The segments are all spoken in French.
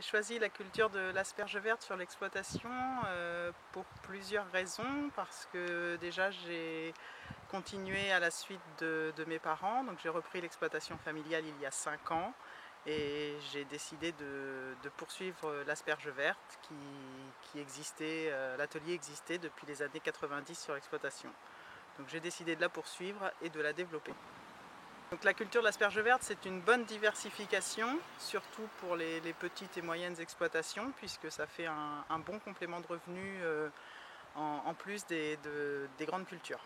choisi la culture de l'asperge verte sur l'exploitation pour plusieurs raisons, parce que déjà j'ai continué à la suite de mes parents, donc j'ai repris l'exploitation familiale il y a 5 ans et j'ai décidé de poursuivre l'asperge verte qui existait, l'atelier existait depuis les années 90 sur l'exploitation. Donc j'ai décidé de la poursuivre et de la développer. Donc la culture de l'asperge verte, c'est une bonne diversification, surtout pour les petites et moyennes exploitations, puisque ça fait un bon complément de revenus en plus des grandes cultures.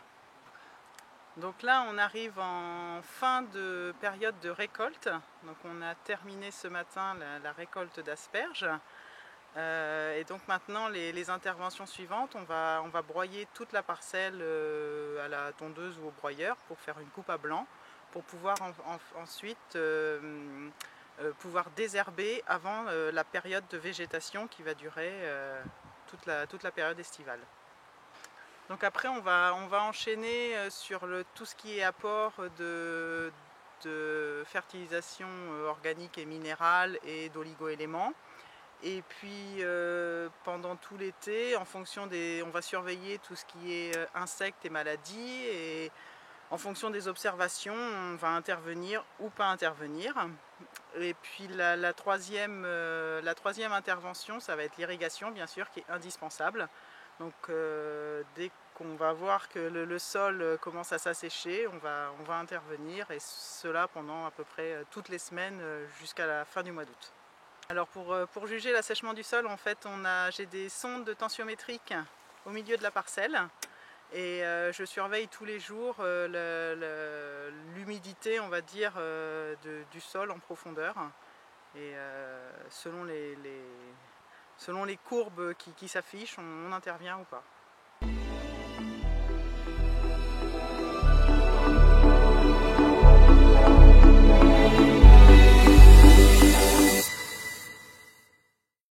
Donc là, on arrive en fin de période de récolte. Donc on a terminé ce matin la récolte d'asperges. Et donc maintenant, les interventions suivantes, on va broyer toute la parcelle à la tondeuse ou au broyeur pour faire une coupe à blanc, pour pouvoir ensuite pouvoir désherber avant la période de végétation qui va durer toute la période estivale. Donc après on va enchaîner sur tout ce qui est apport de fertilisation organique et minérale et d'oligo-éléments. Et puis pendant tout l'été, en fonction on va surveiller tout ce qui est insectes et maladies, et en fonction des observations, on va intervenir ou pas intervenir. Et puis la troisième intervention, ça va être l'irrigation, bien sûr, qui est indispensable. Donc dès qu'on va voir que le sol commence à s'assécher, on va intervenir, et cela pendant à peu près toutes les semaines jusqu'à la fin du mois d'août. Alors pour juger l'assèchement du sol, en fait, j'ai des sondes de tensiométrique au milieu de la parcelle, et je surveille tous les jours l'humidité, on va dire, du sol en profondeur, et selon les courbes qui s'affichent, on intervient ou pas.